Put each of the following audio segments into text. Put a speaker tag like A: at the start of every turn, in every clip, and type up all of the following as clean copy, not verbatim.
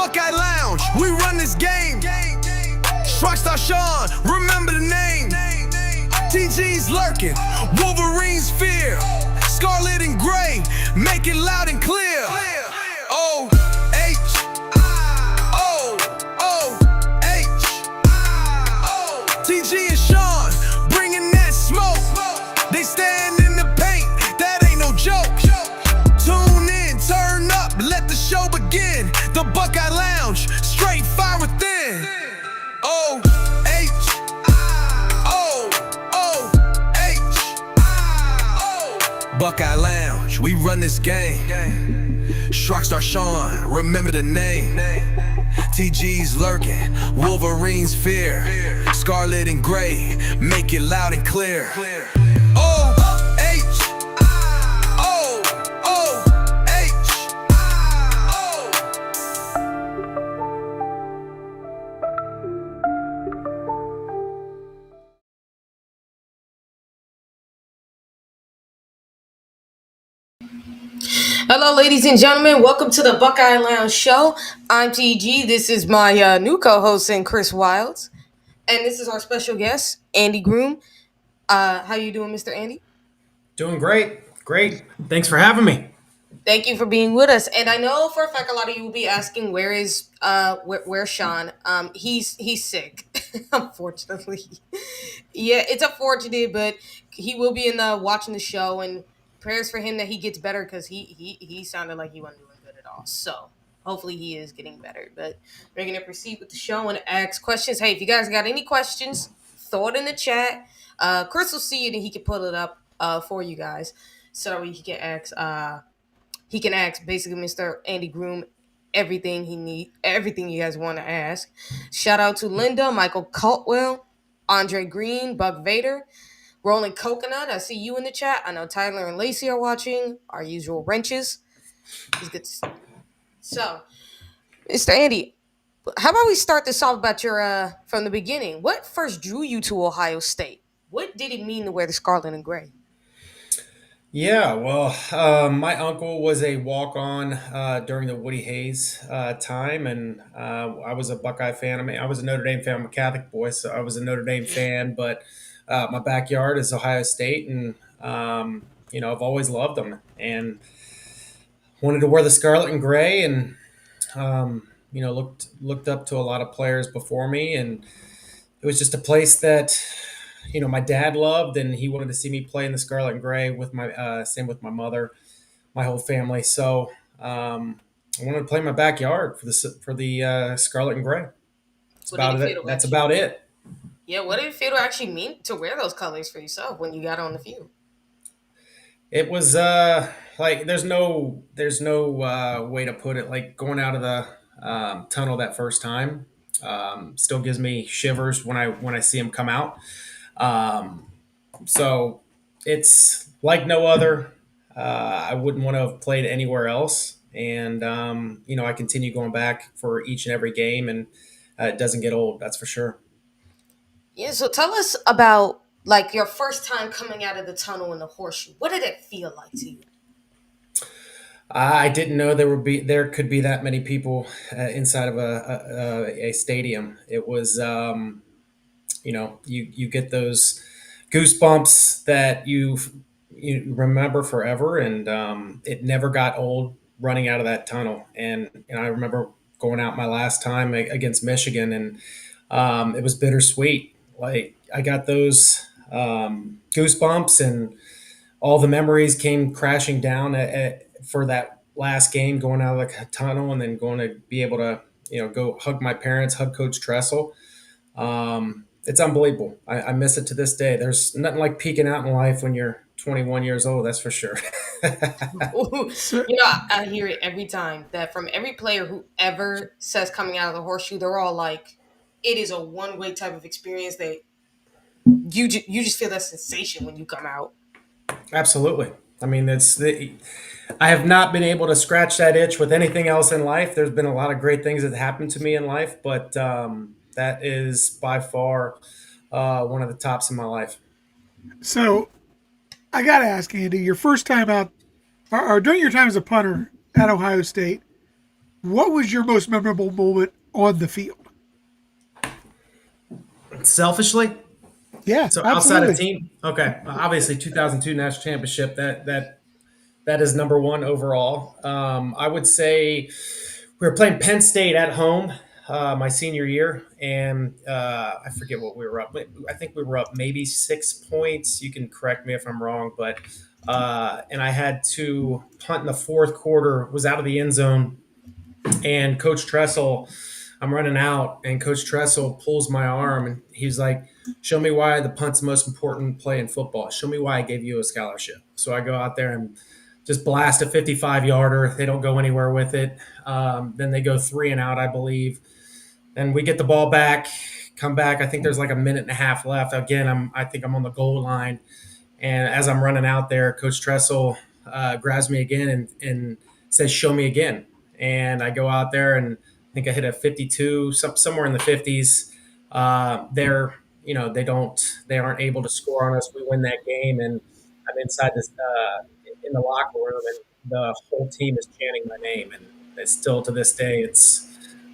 A: Buckeye Lounge, we run this game. Shrockstar Shaun, remember the name. TG's lurking, Wolverine's fear. Scarlet and gray, make it loud and clear. O H O O H O. TG and Shaun, bringing that smoke. They stand in the paint, that ain't no joke. Tune in, turn up, let the show begin. The Buckeye Lounge, straight fire within. O H O O H O. Buckeye Lounge, we run this game. Shrockstar Shaun, remember the name. TG's lurking, Wolverine's fear. Scarlet and gray, make it loud and clear. O H O O H O.
B: Hello, ladies and gentlemen. Welcome to the Buckeye Lounge Show. I'm TG. This is my new co-host, Chris Wilds, and this is our special guest, Andy Groom. How you doing, Mr. Andy?
C: Doing great. Thanks for having me.
B: Thank you for being with us. And I know for a fact a lot of you will be asking where's Shaun? He's sick, unfortunately. Yeah, it's unfortunate, but he will be watching the show, and prayers for him that he gets better because he sounded like he wasn't doing good at all. So hopefully he is getting better. But we're gonna proceed with the show and ask questions. Hey, if you guys got any questions, throw it in the chat. Chris will see it and he can put it up for you guys so that we can ask. He can ask basically Mr. Andy Groom everything everything you guys want to ask. Shout out to Linda, Michael Cultwell, Andre Green, Buck Vader, Rolling Coconut. I see you in the chat. I know Tyler and Lacey are watching. Our usual wrenches. It's good. So, Mr. Andy, how about we start this off about your from the beginning? What first drew you to Ohio State? What did it mean to wear the scarlet and gray?
C: Yeah, well, my uncle was a walk-on during the Woody Hayes time, and I was a Buckeye fan. I mean, I was a Notre Dame fan. I'm a Catholic boy, so I was a Notre Dame fan. But my backyard is Ohio State, and I've always loved them, and wanted to wear the scarlet and gray, and looked up to a lot of players before me, and it was just a place that my dad loved, and he wanted to see me play in the scarlet and gray with my same with my mother, my whole family. So I wanted to play in my backyard for the scarlet and gray. That's about it. That's about it.
B: Yeah, what did it feel to actually mean to wear those colors for yourself when you got on the field?
C: It was like there's no way to put it. Like going out of the tunnel that first time still gives me shivers when I see him come out. So it's like no other. I wouldn't want to have played anywhere else. And, I continue going back for each and every game, and it doesn't get old. That's for sure.
B: Yeah. So tell us about like your first time coming out of the tunnel in the horseshoe. What did it feel like to you?
C: I didn't know there could be that many people inside of a stadium. It was, you get those goosebumps that you remember forever, and it never got old running out of that tunnel. And I remember going out my last time against Michigan, and it was bittersweet. Like I got those goosebumps, and all the memories came crashing down for that last game, going out of the tunnel, and then going to be able to go hug my parents, hug Coach Tressel. It's unbelievable. I miss it to this day. There's nothing like peeking out in life when you're 21 years old. That's for sure.
B: I hear it every time that from every player who ever says coming out of the horseshoe, they're all like, it is a one-way type of experience that you just feel that sensation when you come out.
C: Absolutely. I mean, I have not been able to scratch that itch with anything else in life. There's been a lot of great things that happened to me in life, but that is by far one of the tops in my life.
D: So I got to ask, Andy, your first time out, or during your time as a punter at Ohio State, What was your most memorable moment on the field?
C: Selfishly,
D: Yeah,
C: so outside of
D: absolutely.
C: team, okay, obviously 2002 national championship. That is number one overall. I would say we were playing Penn State at home my senior year, and I forget what we were up. I think we were up maybe 6 points. You can correct me if I'm wrong, but and I had to punt in the fourth quarter. Was out of the end zone, and Coach Tressel, I'm running out, and Coach Tressel pulls my arm, and he's like, "Show me why the punt's the most important play in football. Show me why I gave you a scholarship." So I go out there and just blast a 55 yarder. They don't go anywhere with it. Then they go 3 and out, I believe. And we get the ball back, come back. I think there's like a minute and a half left. Again, I think I'm on the goal line, and as I'm running out there, Coach Tressel grabs me again and says, "Show me again." And I go out there, and I think I hit a 52, somewhere in the 50s. They're, they aren't able to score on us. We win that game, and I'm inside this in the locker room, and the whole team is chanting my name, and it's still to this day, it's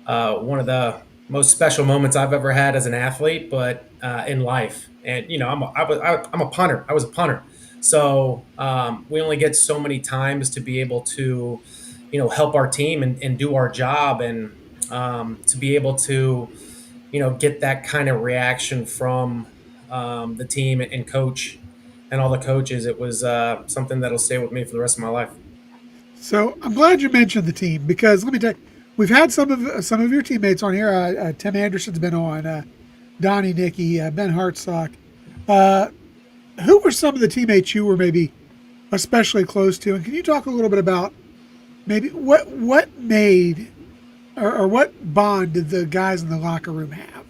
C: one of the most special moments I've ever had as an athlete, but in life. And I'm a punter. I was a punter, so we only get so many times to be able to, help our team and do our job, and to be able to, get that kind of reaction from the team and coach and all the coaches. It was something that'll stay with me for the rest of my life.
D: So I'm glad you mentioned the team because let me tell you, we've had some of your teammates on here. Tim Anderson's been on, Donnie Nicky, Ben Hartsock. Uh, who were some of the teammates you were maybe especially close to, and can you talk a little bit about maybe what made or what bond did the guys in the locker room have?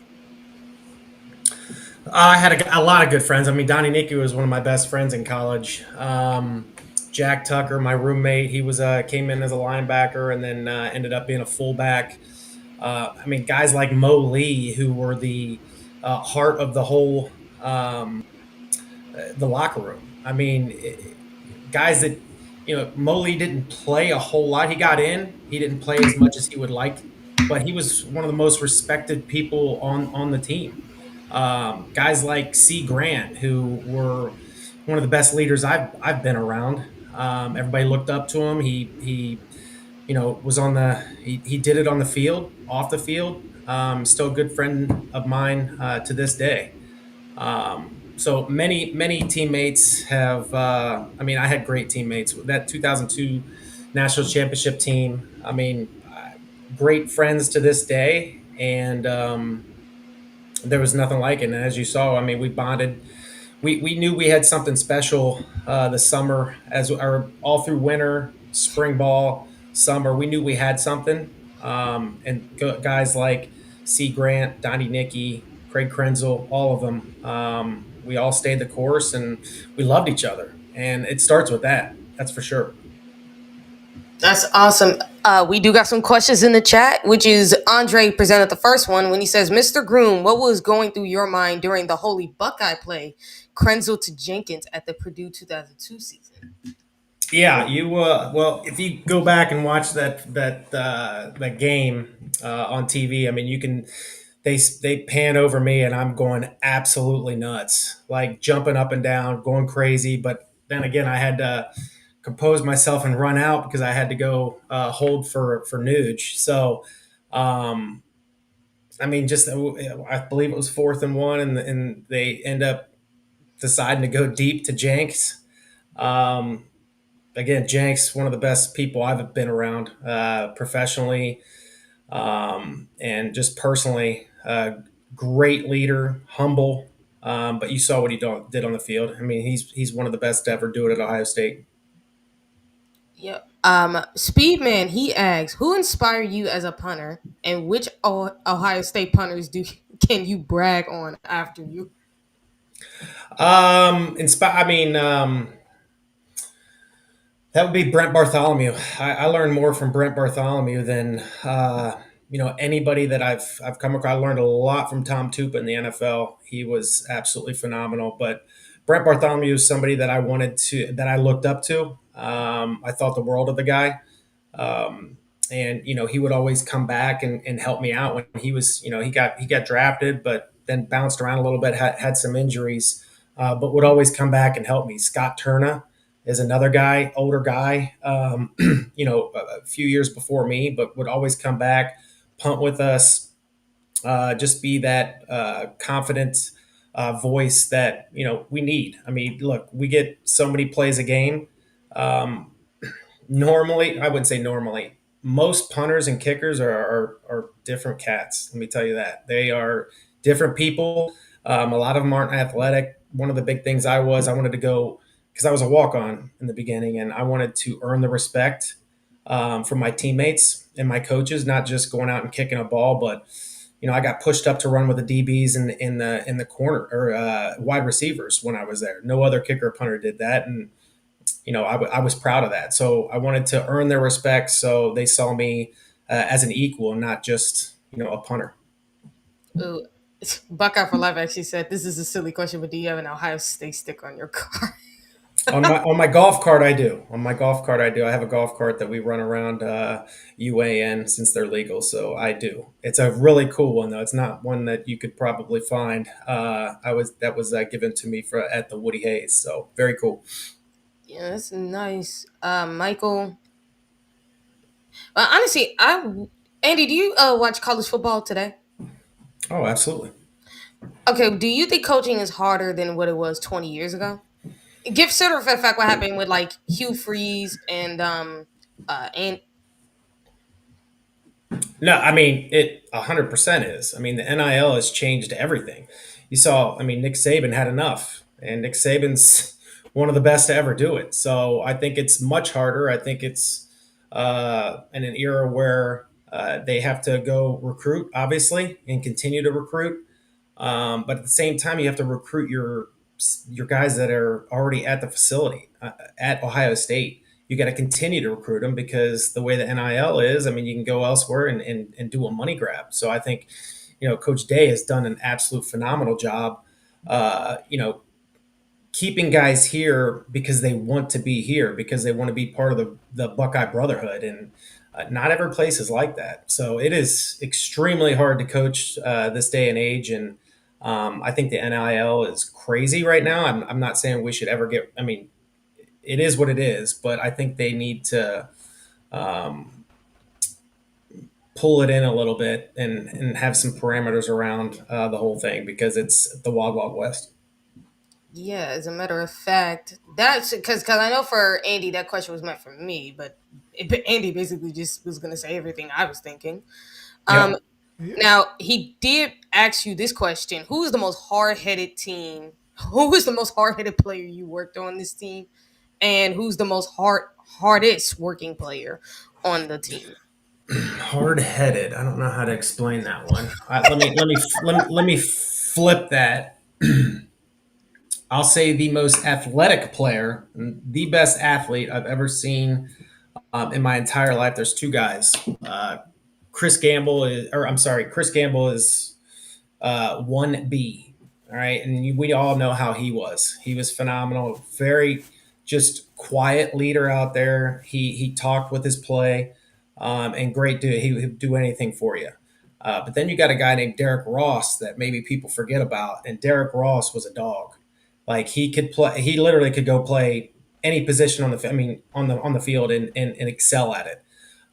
C: I had a lot of good friends. I mean, Donnie Nicky was one of my best friends in college. Jack Tucker, my roommate, he was came in as a linebacker and then ended up being a fullback. I mean, guys like Mo Lee, who were the heart of the whole the locker room. I mean, guys that, Mo Lee didn't play a whole lot. He got in. He didn't play as much as he would like, but he was one of the most respected people on the team. Guys like C. Grant, who were one of the best leaders I've been around. Everybody looked up to him. He was on he did it on the field, off the field. Still a good friend of mine to this day. So many teammates have. I mean, I had great teammates. That 2002 national championship team. I mean, great friends to this day, and there was nothing like it. And as you saw, I mean, we bonded. We knew we had something special this summer, as or all through winter, spring ball, summer. We knew we had something. Guys like C. Grant, Donnie Nicky, Craig Krenzel, all of them. We all stayed the course, and we loved each other. And it starts with that. That's for sure.
B: That's awesome. We do got some questions in the chat, which is Andre presented the first one when he says, "Mr. Groom, what was going through your mind during the Holy Buckeye play, Krenzel to Jenkins at the Purdue 2002 season?"
C: Yeah, you well, if you go back and watch that game on TV, I mean, you can they pan over me, and I'm going absolutely nuts, like jumping up and down, going crazy. But then again, I had to compose myself and run out because I had to go hold for Nuge. So, um, I mean, just I believe it was 4th and 1, and they end up deciding to go deep to Jenks. Um, Again, Jenks, one of the best people I've been around professionally, and just personally. Great leader, humble, but you saw what he did on the field. I mean, he's one of the best to ever do it at Ohio State.
B: Yep. Speedman, he asks, "Who inspired you as a punter, and which Ohio State punters do can you brag on after you?"
C: I mean, that would be Brent Bartholomew. I learned more from Brent Bartholomew than anybody that I've come across. I learned a lot from Tom Tupa in the NFL. He was absolutely phenomenal. But Brent Bartholomew is somebody that I looked up to. I thought the world of the guy. and he would always come back and help me out when he was he got drafted, but then bounced around a little bit, had some injuries, but would always come back and help me. Scott Turner is another guy, older guy, a few years before me, but would always come back, punt with us, just be that confident voice that we need. I mean, look, we get so many plays a game. Um, Normally, I wouldn't say normally. Most punters and kickers are different cats. Let me tell you that they are different people. A lot of them aren't athletic. One of the big things I wanted to go because I was a walk on in the beginning, and I wanted to earn the respect from my teammates and my coaches, not just going out and kicking a ball, but I got pushed up to run with the DBs in the corner or wide receivers when I was there. No other kicker or punter did that, and I was proud of that. So I wanted to earn their respect, so they saw me as an equal, not just a punter.
B: Ooh, Buckeye for Life actually said this is a silly question, but do you have an Ohio State sticker on your car?
C: On my golf cart, I do. On my golf cart, I do. I have a golf cart that we run around UAN since they're legal, so I do. It's a really cool one, though. It's not one that you could probably find. That was given to me at the Woody Hayes, so very cool.
B: Yeah, that's nice. Michael. Honestly, Andy, do you watch college football today?
C: Oh, absolutely.
B: Okay, do you think coaching is harder than what it was 20 years ago? Give sort of a fact what happened with like Hugh Freeze and
C: No, I mean it 100% is. I mean the NIL has changed everything. You saw, I mean Nick Saban had enough, and Nick Saban's one of the best to ever do it. So I think it's much harder. I think it's in an era where they have to go recruit, obviously, and continue to recruit. But at the same time, you have to recruit your guys that are already at the facility at Ohio State. You got to continue to recruit them because the way the NIL is, I mean, you can go elsewhere and do a money grab. So I think, Coach Day has done an absolute phenomenal job, uh, you know, keeping guys here because they want to be here, because they want to be part of the Buckeye Brotherhood. And not every place is like that. So it is extremely hard to coach this day and age. And I think the NIL is crazy right now. I'm not saying we should ever I mean, it is what it is, but I think they need to um, pull it in a little bit and have some parameters around the whole thing because it's the wild, wild west.
B: yeah, as a matter of fact, that's because I know for Andy that question was meant for me, but Andy basically just was gonna say everything I was thinking. Um,
C: Yep.
D: Yeah.
B: Now he did ask you this question: Who is the most hard headed team? Who is the most hard headed player you worked on this team, and who's the most hardest working player on the team?
C: Hard headed. I don't know how to explain that one. Let me flip that. I'll say the most athletic player, the best athlete I've ever seen in my entire life. There's two guys. Chris Gamble is 1B. All right. And we all know how he was. He was phenomenal. Very just quiet leader out there. He talked with his play and great dude. He would do anything for you. But then you got a guy named Derek Ross that maybe people forget about. And Derek Ross was a dog. Like he could play, he literally could go play any position on the field and excel at it.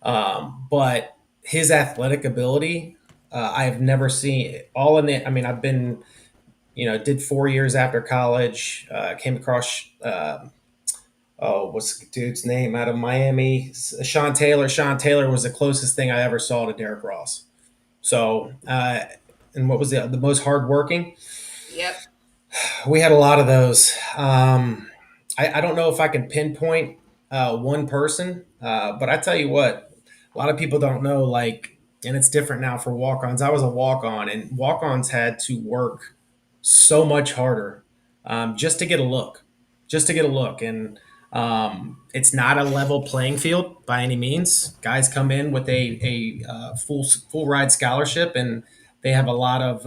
C: But his athletic ability, I've never seen all in it. I mean, I've been, did 4 years after college, came across, what's the dude's name out of Miami? Sean Taylor. Sean Taylor was the closest thing I ever saw to Derrick Ross. So, and what was the most hardworking?
B: Yep.
C: We had a lot of those. I don't know if I can pinpoint one person, but I tell you what, a lot of people don't know. Like, and it's different now for walk-ons. I was a walk-on, and walk-ons had to work so much harder just to get a look, and it's not a level playing field by any means. Guys come in with a full ride scholarship, and they have a lot of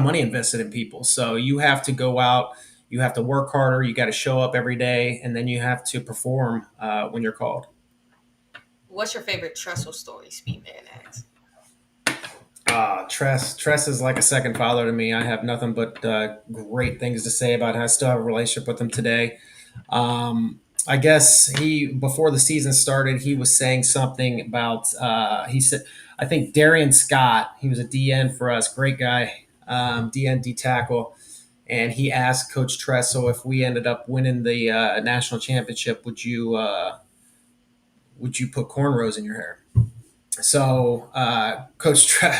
C: money invested in people. So you have to go out, you have to work harder, you got to show up every day, and then you have to perform when you're called.
B: what's your favorite Trestle story? Speedman asks.
C: Tress is like a second father to me. I have nothing but great things to say about him. I still have a relationship with him today. I guess he before the season started, he was saying something about he said I think Darian Scott. He was a DN for us, great guy, DN D tackle, and he asked Coach Tressel if we ended up winning the national championship, would you put cornrows in your hair? So I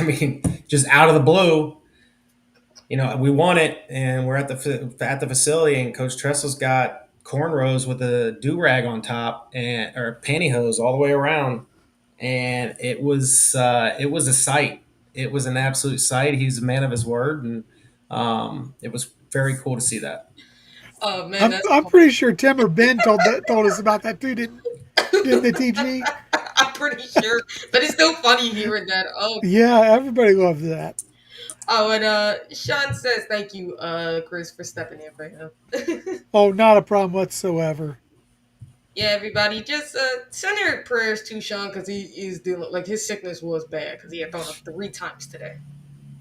C: mean, just out of the blue, we won it, and we're at the facility, and Coach Tressel's got cornrows with a do rag on top and or pantyhose all the way around, and it was a sight. It was an absolute sight. He's a man of his word, and it was very cool to see that.
B: Oh man,
D: I'm
B: that's
D: I'm pretty sure Tim or Ben told us about that too, didn't they, TG?
B: I'm pretty sure, but it's still funny hearing that. Oh,
D: Yeah, everybody loved that.
B: oh, and Sean says thank you, Chris, for stepping in for him.
D: Oh, not a problem whatsoever.
B: Yeah, everybody, just send your prayers to Sean because he is dealing like his sickness was bad because he had thrown up 3 times today.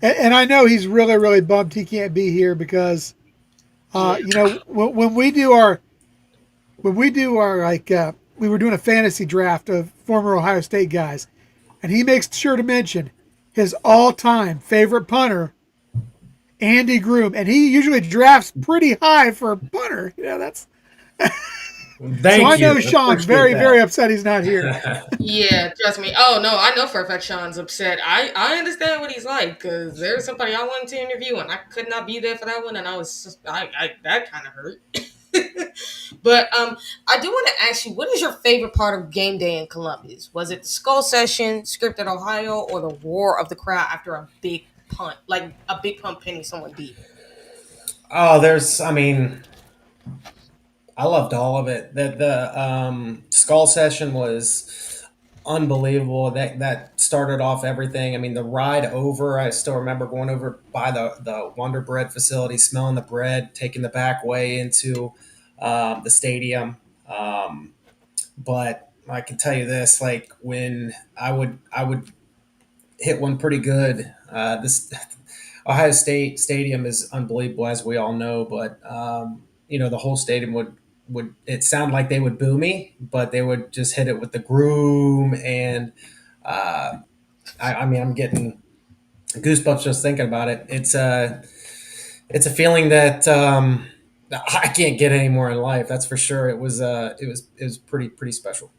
D: And I know he's really, really bummed he can't be here because,
B: Yeah.
D: when we do our we were doing a fantasy draft of former Ohio State guys, and he makes sure to mention his all-time favorite punter, Andy Groom, and he usually drafts pretty high for a punter. That's so
C: Thank
D: I know
C: you.
D: Sean's
C: Appreciate
D: very, very upset he's not here.
C: that.
B: Yeah, trust me. Oh no, I know for a fact Sean's upset. I understand what he's like because there's somebody I wanted to interview and I could not be there for that one, and I was just, I that kind of hurt. But I do want to ask you, what is your favorite part of game day in Columbus? Was it the skull session, scripted Ohio, or the roar of the crowd after a big punt, like a big punt pinning someone deep?
C: Oh, I mean, I loved all of it. The skull session was unbelievable. That started off everything. I mean, the ride over. I still remember going over by the Wonder Bread facility, smelling the bread, taking the back way into the stadium. But I can tell you this: like when I would hit one pretty good. This Ohio State Stadium is unbelievable, as we all know. But the whole stadium would it sound like they would boo me, but they would just hit it with the groom, and I mean, I'm getting goosebumps just thinking about it. It's a feeling that I can't get anymore in life. That's for sure. It was pretty special.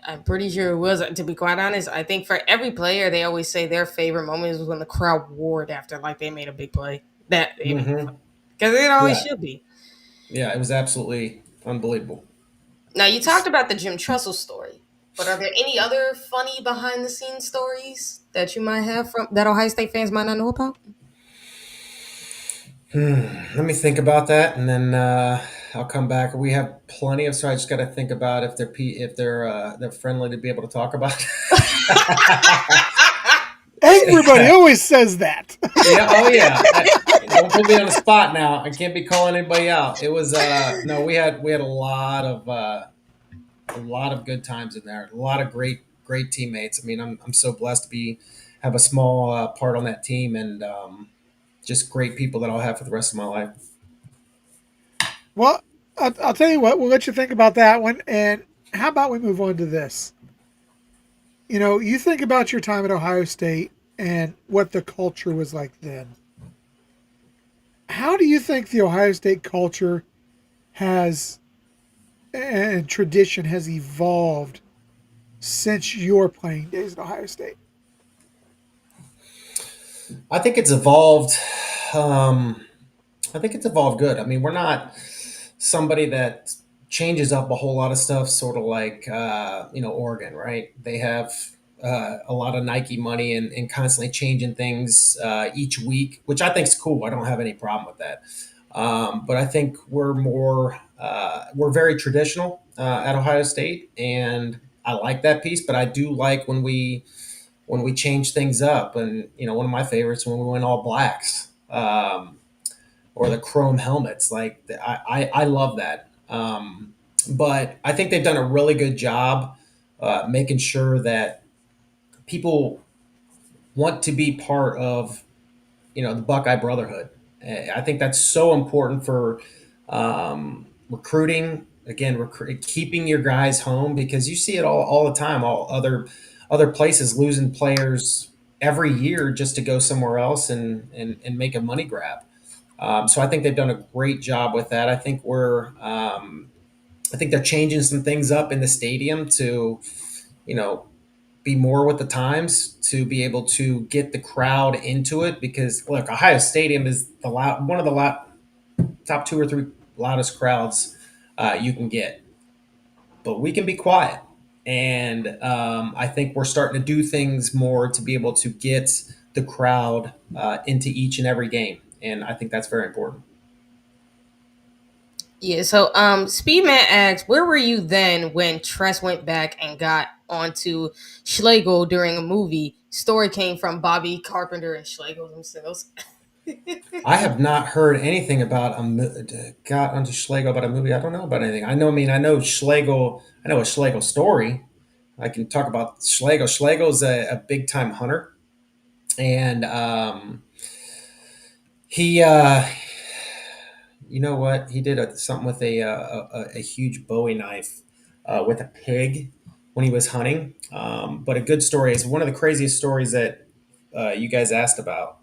B: I'm pretty sure it was. To be quite honest, I think for every player, they always say their favorite moment was when the crowd roared after like they made a big play. That
C: Hmm.
B: because it always
C: Yeah,
B: should be.
C: yeah, it was absolutely unbelievable.
B: Now you talked about the Jim Tressel story, but are there any other funny behind the scenes stories that you might have from that Ohio State fans might not know about?
C: Let me think about that, and then I'll come back. We have plenty of. So I just got to think about if they're friendly to be able to talk about.
D: Everybody always says that.
C: Yeah. Oh yeah. Don't put me on the spot now. I can't be calling anybody out. It was no. We had a lot of good times in there. A lot of great teammates. I mean, I'm so blessed to have a small part on that team, and just great people that I'll have for the rest of my life.
D: Well, I'll tell you what. We'll let you think about that one. And how about we move on to this? You think about your time at Ohio State and what the culture was like then. How do you think the Ohio State culture has and tradition has evolved since your playing days at Ohio State?
C: I think it's evolved. Um, I think it's evolved good. I mean, we're not somebody that changes up a whole lot of stuff, sort of like Oregon, right? They have a lot of Nike money and constantly changing things each week, which I think is cool. I don't have any problem with that. But I think we're very traditional at Ohio State, and I like that piece. But I do like when we change things up, and one of my favorites when we went all blacks. Or the chrome helmets. Like I love that. But I think they've done a really good job making sure that people want to be part of, the Buckeye Brotherhood. I think that's so important for recruiting. Again, keeping your guys home, because you see it all the time. All other places losing players every year just to go somewhere else and make a money grab. So I think they've done a great job with that. I think they're changing some things up in the stadium to, you know, be more with the times, to be able to get the crowd into it. Because look, Ohio Stadium is one of the top two or three loudest crowds you can get, but we can be quiet. And I think we're starting to do things more to be able to get the crowd into each and every game, and I think that's very important.
B: Yeah, so Speedman asks, where were you then when Tress went back and got onto Schlegel during a movie? Story came from Bobby Carpenter and Schlegel themselves.
C: I have not heard anything about got onto Schlegel about a movie. I don't know about anything. I know. I mean, I know Schlegel. I know a Schlegel story. I can talk about Schlegel. Schlegel's a big time hunter, and he, you know what? He did something with a huge Bowie knife with a pig when he was hunting. But a good story is one of the craziest stories that you guys asked about.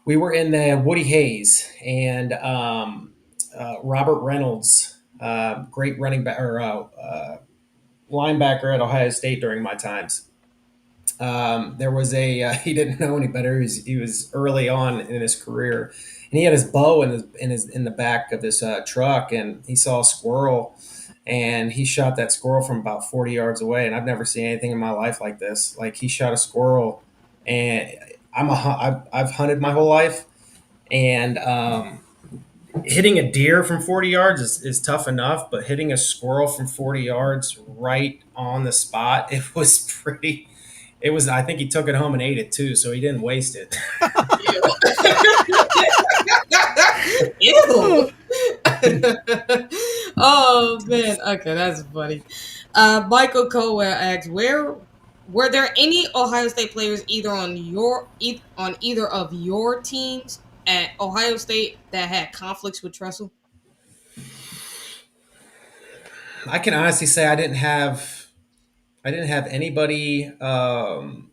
C: We were in the Woody Hayes and Robert Reynolds, great running back or linebacker at Ohio State during my times. There was he didn't know any better. He was early on in his career, and he had his bow in the back of his truck, and he saw a squirrel, and he shot that squirrel from about 40 yards away. And I've never seen anything in my life like this. Like, he shot a squirrel, and I've hunted my whole life, and hitting a deer from 40 yards is tough enough, but hitting a squirrel from 40 yards right on the spot, it was pretty. It was. I think he took it home and ate it too, so he didn't waste it.
B: Ew. Oh man, okay, that's funny. Michael Cowell asks, where were there any Ohio State players either on either of your teams at Ohio State that had conflicts with Tressel?
C: I can honestly say I didn't have anybody on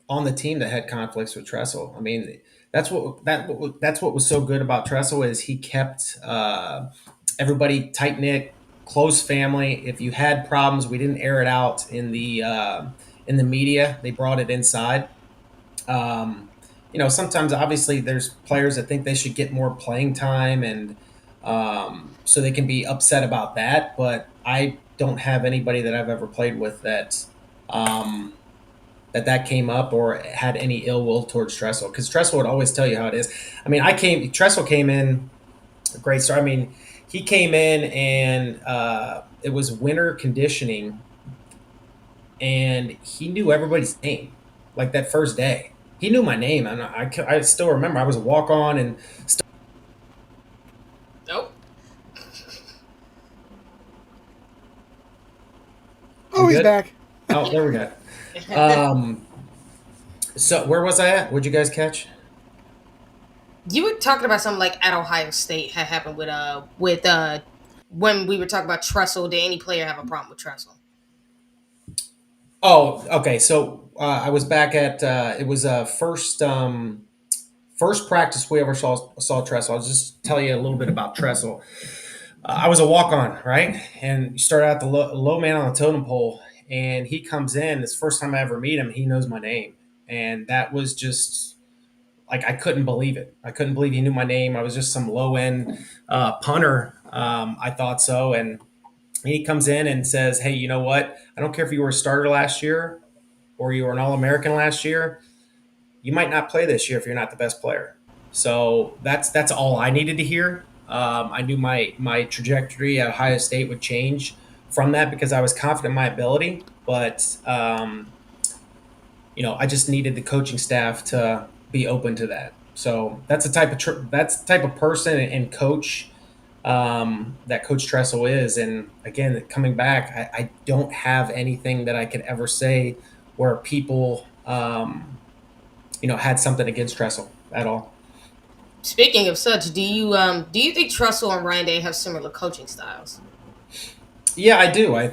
C: the team that had conflicts with Tressel. I mean, that's what was so good about Tressel is he kept everybody tight knit, close family. If you had problems, we didn't air it out in the media. They brought it inside. Um, Sometimes obviously there's players that think they should get more playing time, and so they can be upset about that. But I don't have anybody that I've ever played with um, that came up or had any ill will towards Tressel, because Tressel would always tell you how it is. I mean, Tressel came in a great start. I mean, he came in and it was winter conditioning, and he knew everybody's name. Like, that first day, he knew my name, and I still remember I was a walk on and
B: Nope.
C: I'm
D: Oh, he's
C: good.
D: back.
C: Oh, there we go. Um, so where was I at? What'd you guys catch?
B: You were talking about something like at Ohio State had happened with when we were talking about Tressel. Did any player have a problem with Tressel?
C: Oh, okay. So I was back at it was first practice we ever saw Tressel. I'll just tell you a little bit about Tressel. I was a walk on, right? And you start out the low man on the totem pole, and he comes in. It's the first time I ever meet him. He knows my name, and that was just like, I couldn't believe it. I couldn't believe he knew my name. I was just some low end punter. I thought so, and he comes in and says, "Hey, you know what? I don't care if you were a starter last year or you were an All American last year. You might not play this year if you're not the best player." So that's all I needed to hear. I knew my trajectory at Ohio State would change from that, because I was confident in my ability, but I just needed the coaching staff to be open to that. So that's the type of person and coach that Coach Tressel is. And again, coming back, I don't have anything that I could ever say where people, had something against Tressel at all.
B: Speaking of such, do you think Trussell and Ryan Day have similar coaching styles?
C: Yeah, I do. I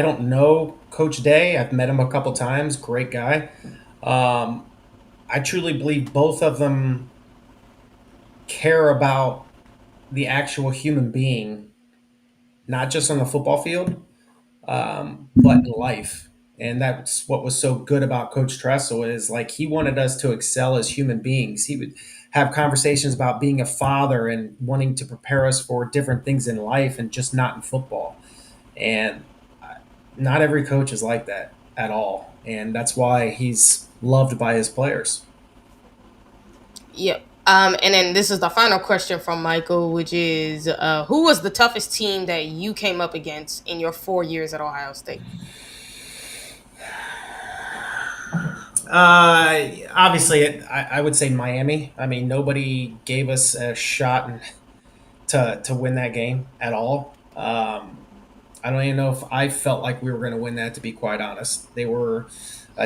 C: don't know Coach Day. I've met him a couple times. Great guy. Um, I truly believe both of them care about the actual human being, not just on the football field, but in life. And that's what was so good about Coach Tressel is like he wanted us to excel as human beings. He would have conversations about being a father and wanting to prepare us for different things in life and just not in football. And not every coach is like that at all. And that's why he's loved by his players.
B: Yep. And then this is the final question from Michael, which is, who was the toughest team that you came up against in your 4 years at Ohio State?
C: Obviously, I would say Miami. I mean, nobody gave us a shot to win that game at all. I don't even know if I felt like we were going to win that. To be quite honest, they were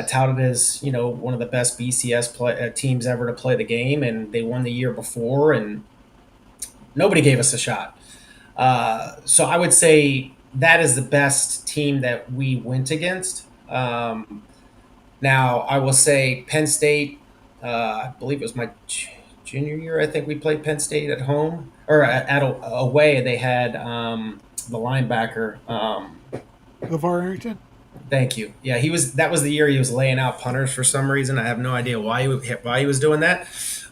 C: touted as one of the best teams ever to play the game, and they won the year before, and nobody gave us a shot. So I would say that is the best team that we went against. Now I will say Penn State. I believe it was my junior year. I think we played Penn State at home or away. They had the linebacker.
D: LeVar Arrington.
C: Thank you. Yeah, he was. That was the year he was laying out punters for some reason. I have no idea why he was doing that.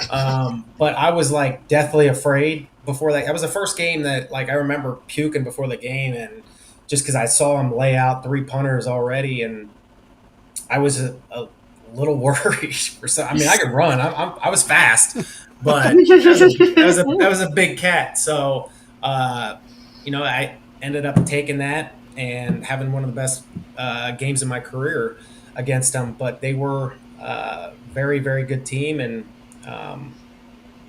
C: But I was like deathly afraid before that. That was the first game that like I remember puking before the game, and just because I saw him lay out three punters already, and I was a little worried for some. I mean, I could run. I was fast, but that was a big cat. So, uh, I ended up taking that and having one of the best games of my career against them. But they were very very good team, and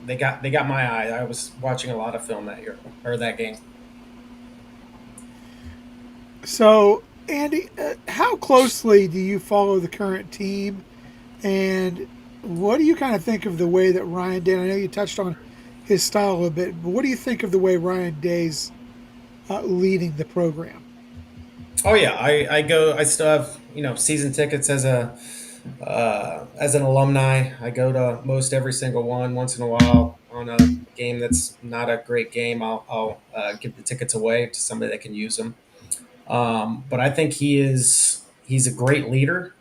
C: they got my eye. I was watching a lot of film that year or that game.
D: So, Andy, how closely do you follow the current team, and what do you kind of think of the way that Ryan Day? I know you touched on his style a little bit, but what do you think of the way Ryan Day's leading the program?
C: Oh yeah, I go. I still have season tickets as an alumni. I go to most every single one. Once in a while, on a game that's not a great game, I'll give the tickets away to somebody that can use them. But I think he's a great leader.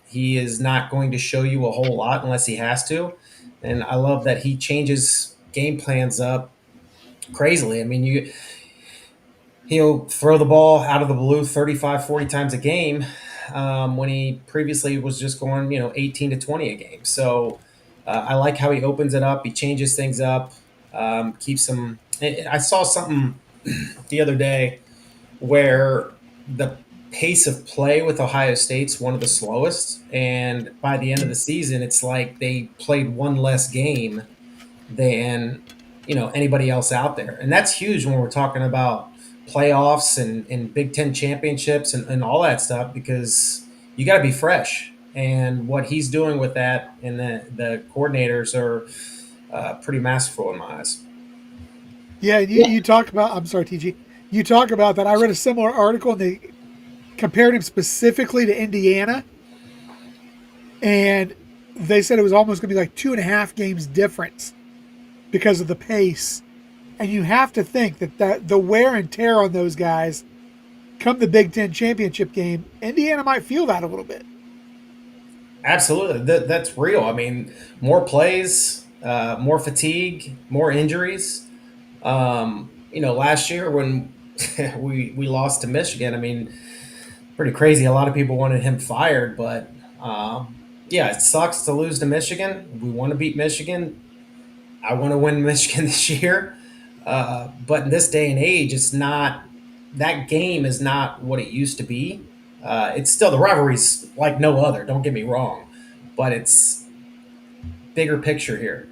C: He is not going to show you a whole lot unless he has to, and I love that he changes game plans up crazily. I mean, he'll throw the ball out of the blue 35, 40 times a game when he previously was just going 18 to 20 a game. So I like how he opens it up. He changes things up, keeps them. I saw something the other day where the pace of play with Ohio State's one of the slowest, and by the end of the season, it's like they played one less game than anybody else out there, and that's huge when we're talking about playoffs and Big Ten championships and all that stuff because you got to be fresh. And what he's doing with that and the coordinators are pretty masterful in my eyes.
D: Yeah, you talk about. I'm sorry, TG. You talk about that. I read a similar article, and they compared him specifically to Indiana, and they said it was almost going to be like 2.5 games difference because of the pace. And you have to think that the wear and tear on those guys come the Big Ten championship game, Indiana might feel that a little bit.
C: Absolutely, that's real. I mean, more plays, more fatigue, more injuries. Last year when we lost to Michigan, I mean, pretty crazy. A lot of people wanted him fired, but yeah, it sucks to lose to Michigan. We want to beat Michigan. I want to win Michigan this year. But in this day and age, it's not that game is not what it used to be. It's still the rivalry's like no other. Don't get me wrong, but it's bigger picture here.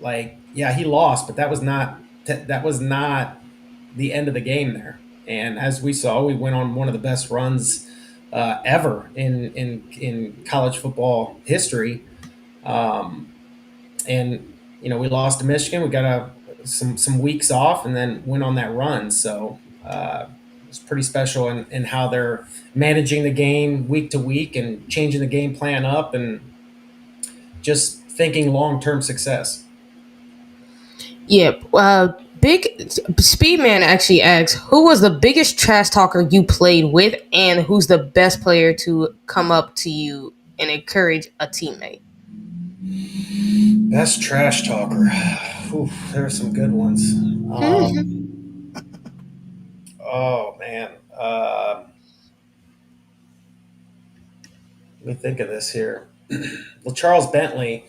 C: Like Yeah, he lost, but that was not the end of the game there. And as we saw, we went on one of the best runs ever in college football history. Um, and we lost to Michigan. We got some weeks off, and then went on that run. So it's pretty special in how they're managing the game week to week and changing the game plan up and just thinking long term success.
B: Yep. Big Speedman actually asks, "Who was the biggest trash talker you played with, and who's the best player to come up to you and encourage a teammate?"
C: Best trash talker. Ooh, there are some good ones. Oh man. Let me think of this here. Well, Charles Bentley,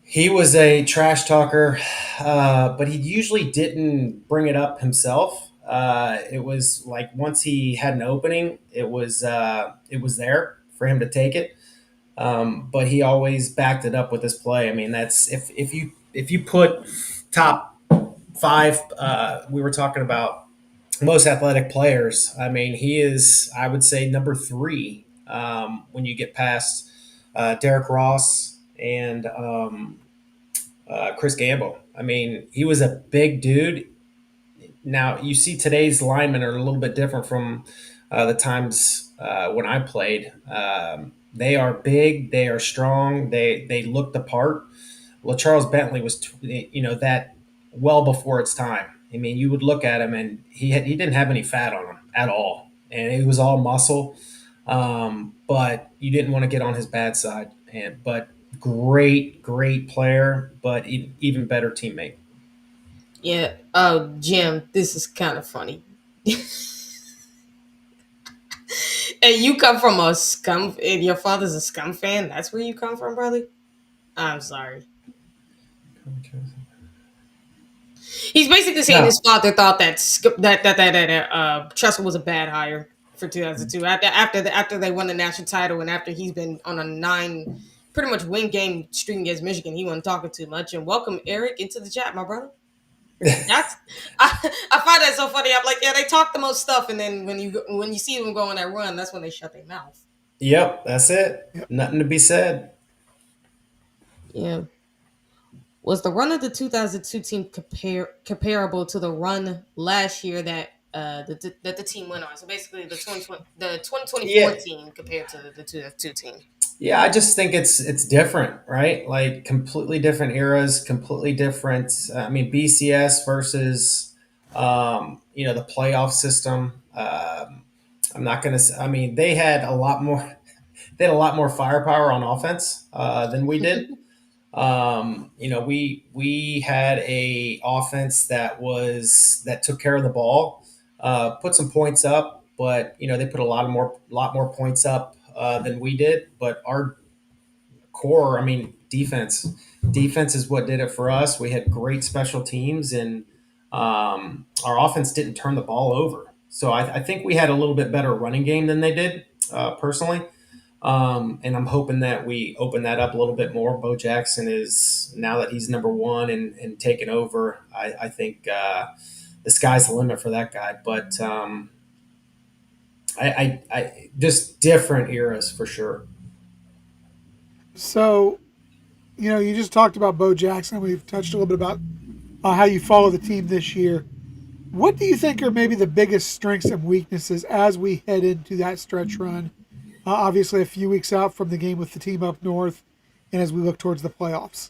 C: he was a trash talker, but he usually didn't bring it up himself. It was like once he had an opening, it was there for him to take it. But he always backed it up with his play. I mean, that's if you put top five, we were talking about most athletic players. I mean, he is, I would say, number three when you get past Derek Ross and Chris Gamble. I mean, he was a big dude. Now, you see today's linemen are a little bit different from the times when I played. They are big, they are strong, they look the part. Well, Charles Bentley was, that well before its time. I mean, you would look at him and he didn't have any fat on him at all, and it was all muscle. But you didn't want to get on his bad side. And but great player, but even better teammate.
B: Yeah. Oh, Jim, this is kind of funny. And you come from a scum, and your father's a scum fan. That's where you come from, brother. I'm sorry. He's basically saying
C: No,
B: his father thought that Tressel was a bad hire for 2002. After they won the national title, and after he's been on a nine, pretty much win game streak against Michigan, he wasn't talking too much. And welcome Eric into the chat, my brother. That's I find that so funny. I'm like, yeah, they talk the most stuff, and then when you see them go on that run, that's when they shut their mouth.
C: yep, that's it.
D: Yep.
C: Nothing to be said.
B: Yeah. Was the run of the 2002 team comparable to the run last year that the team went on? So basically, the 2024
C: Yeah,
B: team compared to the 2002 team.
C: yeah. I just think it's different, right? Like completely different eras, completely different. I mean, BCS versus the playoff system. I'm not gonna. I mean, they had a lot more. They had a lot more firepower on offense than we did. We had a offense that took care of the ball, put some points up, but they put a lot more points up than we did. But our core, I mean, defense is what did it for us. We had great special teams, and our offense didn't turn the ball over. So I think we had a little bit better running game than they did, personally. And I'm hoping that we open that up a little bit more. Bo Jackson is, now that he's number one and taken over, I think the sky's the limit for that guy. But I just different eras for sure.
D: So, you just talked about Bo Jackson. We've touched a little bit about how you follow the team this year. What do you think are maybe the biggest strengths and weaknesses as we head into that stretch run? Obviously, a few weeks out from the game with the team up north, and as we look towards the playoffs.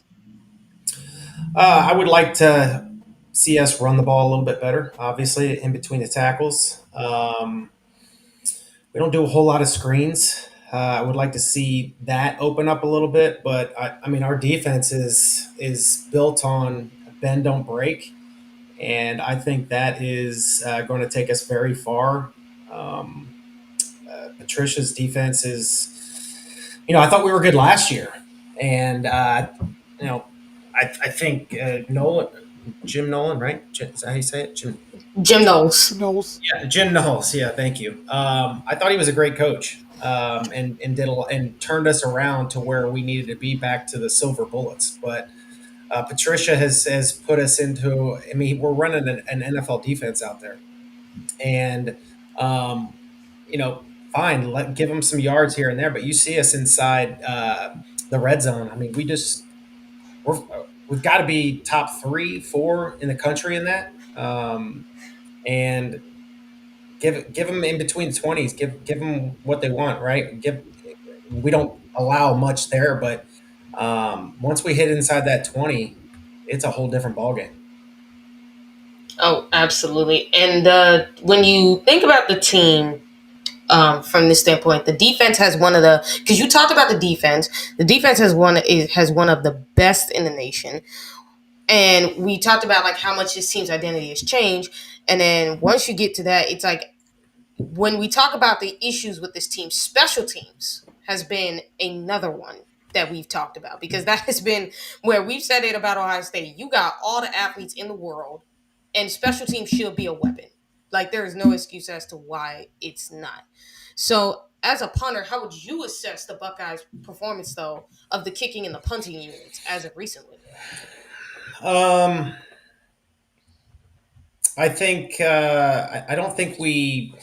C: I would like to see us run the ball a little bit better, obviously, in between the tackles. We don't do a whole lot of screens. I would like to see that open up a little bit, but I mean, our defense is built on bend don't break, and I think that is going to take us very far. Um, Patricia's defense is, I thought we were good last year, and you know, I think Nolan, Jim Nolan, right? Is that how you say it?
B: Jim Knowles.
D: Knowles.
C: Yeah, Jim Knowles. Yeah, thank you. I thought he was a great coach, and did and turned us around to where we needed to be back to the silver bullets. But Patricia has put us into. I mean, we're running an NFL defense out there, and um, fine, give them some yards here and there. But you see us inside the red zone. I mean, we've got to be top three, four in the country in that, and give them in between the 20s. Give them what they want, right? We don't allow much there, but once we hit inside that 20, it's a whole different ballgame.
B: Oh, absolutely. And when you think about the team, from this standpoint, the defense has one of the, because you talked about the defense. The defense has one of the best in the nation, and we talked about like how much this team's identity has changed. And then once you get to that, it's like when we talk about the issues with this team, special teams has been another one that we've talked about, because that has been where we've said it about Ohio State. You got all the athletes in the world, and special teams should be a weapon. Like there is no excuse as to why it's not. So, as a punter, how would you assess the Buckeyes' performance, though, of the kicking and the punting units as of recently?
C: Um, I think I don't think we've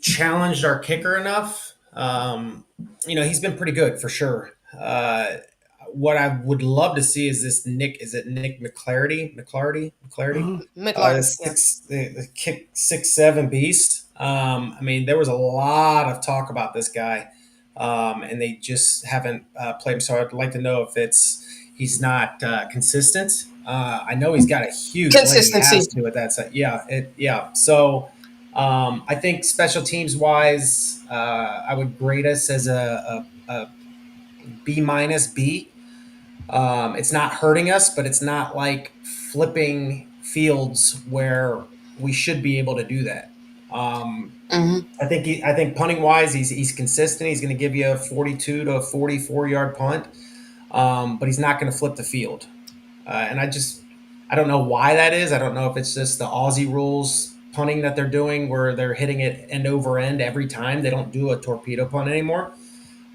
C: challenged our kicker enough. He's been pretty good for sure. What I would love to see is this Nick. Is it Nick McClarty? McClarty.
D: Uh-huh.
C: The
B: McLaren, yeah.
C: the kick 6'7" beast. I mean, there was a lot of talk about this guy, and they just haven't played him. So I'd like to know if he's not consistent. I know he's got a huge leg. He
B: Consistency.
C: has to at that side. Yeah. So I think special teams wise, I would grade us as a B minus B. It's not hurting us, but it's not like flipping fields where we should be able to do that. Um,
B: Mm-hmm.
C: I think punting wise, he's consistent. He's going to give you a 42 to a 44-yard punt, but he's not going to flip the field. And I don't know why that is. I don't know if it's just the Aussie rules punting that they're doing, where they're hitting it end over end every time. They don't do a torpedo punt anymore.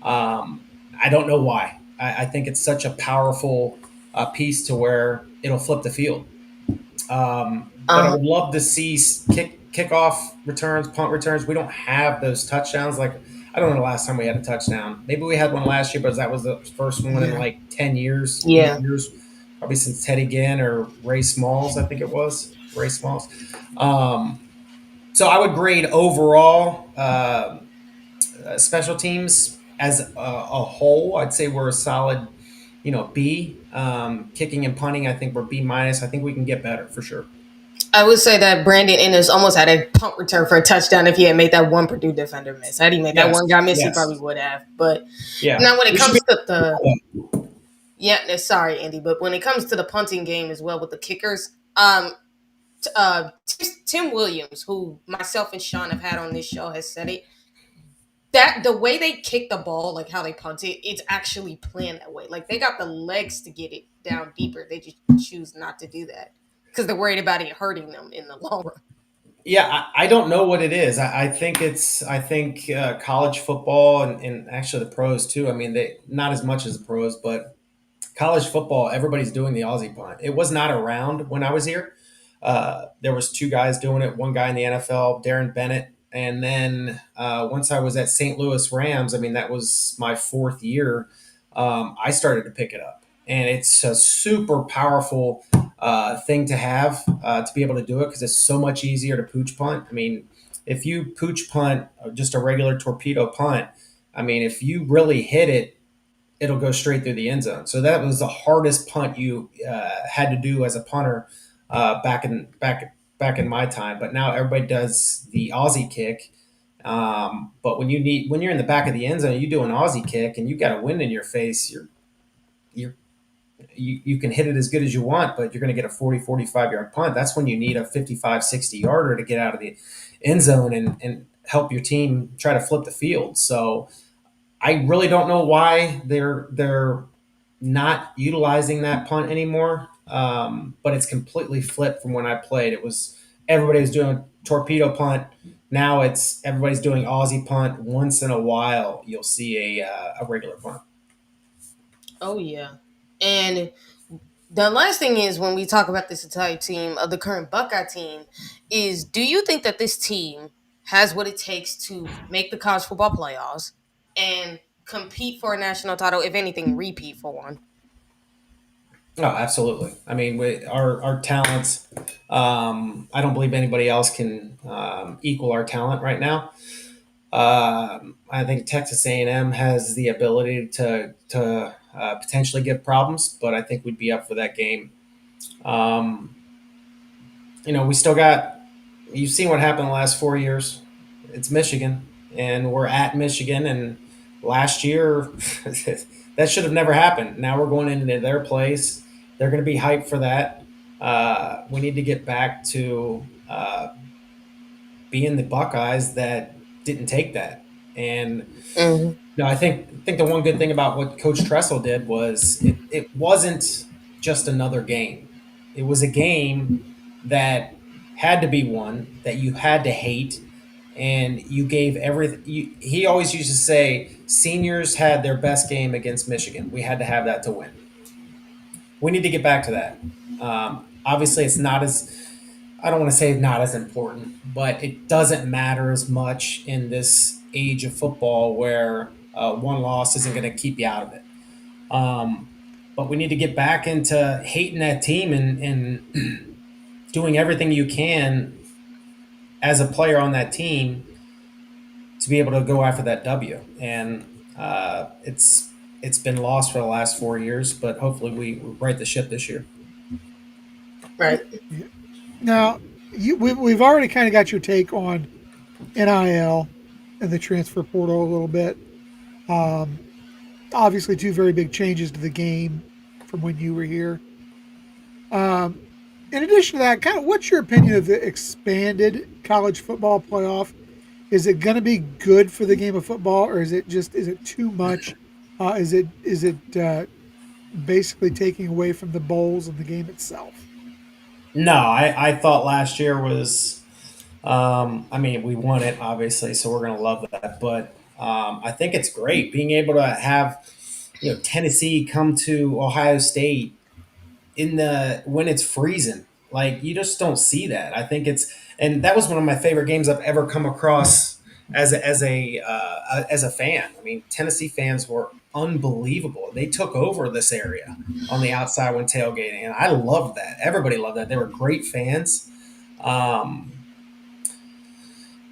C: I don't know why. I think it's such a powerful piece to where it'll flip the field. But I
B: Uh-huh.
C: would love to see kickoff returns, punt returns. We don't have those touchdowns. Like I don't know the last time we had a touchdown. Maybe we had one last year, but that was the first one in
D: Yeah.
C: like 10 years, eight
B: Yeah.
C: years, probably since Teddy Ginn or Ray Smalls. I think it was Ray Smalls. Um, so I would grade overall special teams as a whole. I'd say we're a solid, B. Kicking and punting, I think we're B minus. I think we can get better for sure.
B: I would say that Brandon Ennis almost had a punt return for a touchdown if he had made that one Purdue defender miss. Had he made that
C: Yes,
B: one guy miss, he
C: yes,
B: probably would have. But
C: yeah.
B: now when it
C: We should
B: comes
C: be.
B: to the yeah, no, sorry, Andy, but when it comes to the punting game as well with the kickers, Tim Williams, who myself and Shaun have had on this show, has said it. That the way they kick the ball, like how they punt it, it's actually planned that way. Like they got the legs to get it down deeper. They just choose not to do that because they're worried about it hurting them in the long run.
C: Yeah, I don't know what it is. I think college football and actually the pros too. I mean, they not as much as the pros, but college football, everybody's doing the Aussie punt. It was not around when I was here. There was two guys doing it. One guy in the NFL, Darren Bennett, and then once I was at St. Louis Rams, I mean that was my fourth year. I started to pick it up, and it's a super powerful thing to have to be able to do it because it's so much easier to pooch punt. I mean, if you pooch punt just a regular torpedo punt, I mean, if you really hit it, it'll go straight through the end zone. So that was the hardest punt you had to do as a punter back in my time. But now everybody does the Aussie kick. But when you're in the back of the end zone, you do an Aussie kick and you got a wind in your face. You're you can hit it as good as you want, but you're going to get a 40-45 yard punt. That's when you need a 55-60 yarder to get out of the end zone and help your team try to flip the field. So I really don't know why they're not utilizing that punt anymore. But it's completely flipped from when I played. It was everybody was doing torpedo punt. Now it's everybody's doing Aussie punt. Once in a while, you'll see a regular punt.
B: Oh yeah, and The last thing is when we talk about this entire team of the current Buckeye team, is do you think that this team has what it takes to make the college football playoffs and compete for a national title, if anything, repeat for one?
C: Oh, absolutely. I mean, our talents. I don't believe anybody else can equal our talent right now. I think Texas A&M has the ability to potentially give problems, but I think we'd be up for that game. Um, we still got. You've seen what happened the last 4 years. It's Michigan, and we're at Michigan, and last year that should have never happened. Now we're going into their place. They're going to be hyped for that. We need to get back to being the Buckeyes that didn't take that. And
B: Hmm.
C: no, I think the one good thing about what Coach Tressel did was it wasn't just another game. It was a game that had to be won, that you had to hate, and you gave everything. He always used to say, seniors had their best game against Michigan. We had to have that to win. We need to get back to that. Obviously, it's not as I don't want to say not as important, but it doesn't matter as much in this age of football where one loss isn't going to keep you out of it. Um, but we need to get back into hating that team and doing everything you can as a player on that team to be able to go after that W. And it's been lost for the last 4 years, but hopefully we right the ship this year.
B: Right.
D: Yeah. Now, we've already kind of got your take on NIL and the transfer portal a little bit. Um, Obviously, two very big changes to the game from when you were here. Um, in addition to that, kind of what's your opinion of the expanded college football playoff? Is it going to be good for the game of football, or is it too much? Is it basically taking away from the bowls and the game itself?
C: No, I thought last year was I mean, we won it obviously, so we're gonna love that. But I think it's great being able to have Tennessee come to Ohio State in the when it's freezing. Like you just don't see that. I think it's and that was one of my favorite games I've ever come across as a fan. I mean, Tennessee fans were unbelievable. They took over this area on the outside when tailgating, and I loved that. Everybody loved that. They were great fans. Um,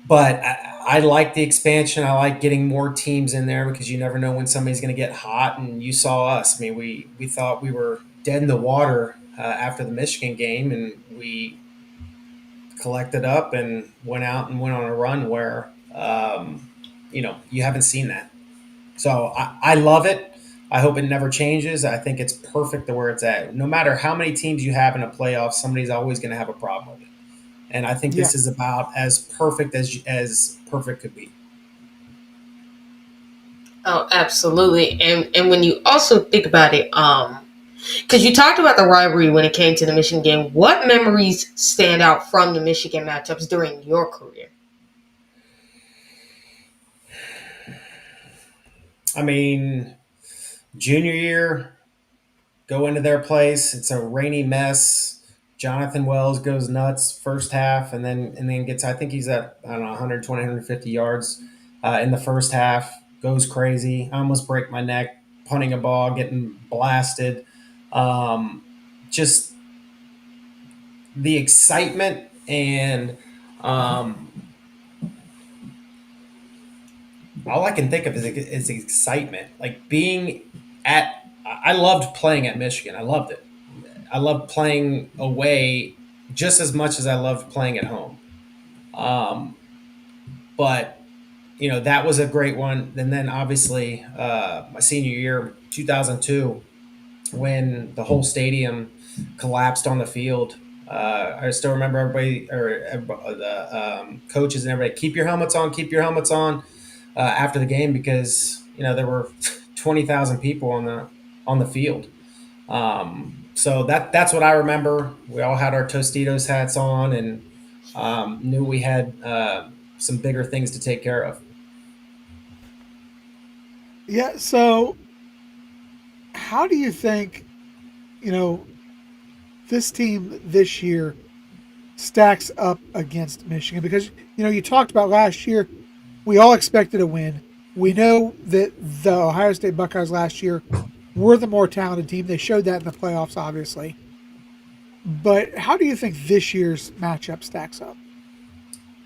C: but I like the expansion. I like getting more teams in there because you never know when somebody's going to get hot. And you saw us. I mean, we thought we were dead in the water after the Michigan game, and we collected up and went out and went on a run where you haven't seen that. So I love it. I hope it never changes. I think it's perfect to where it's at. No matter how many teams you have in a playoff, somebody's always going to have a problem with it. And I think
D: Yeah,
C: this is about as perfect as perfect could be.
B: Oh, absolutely. And when you also think about it, because you talked about the rivalry when it came to the Michigan game, what memories stand out from the Michigan matchups during your career?
C: I mean, junior year, go into their place. It's a rainy mess. Jonathan Wells goes nuts first half, and then gets. I think he's at I don't know 120, 150 yards in the first half. Goes crazy. I almost break my neck punting a ball, getting blasted. Um, just the excitement and um, all I can think of is excitement. Like being at. I loved playing at Michigan. I loved it. I loved playing away just as much as I loved playing at home. Um, but that was a great one. And then obviously my senior year, 2002, when the whole stadium collapsed on the field. I still remember everybody or the coaches and everybody keep your helmets on, keep your helmets on after the game because there were 20,000 people on the field. So that's what I remember. We all had our Tostitos hats on and knew we had some bigger things to take care of.
D: yeah. So, how do you think? You know, this team this year stacks up against Michigan? Because you talked about last year, we all expected a win. We know that the Ohio State Buckeyes last year were the more talented team. They showed that in the playoffs, obviously. But how do you think this year's matchup stacks up?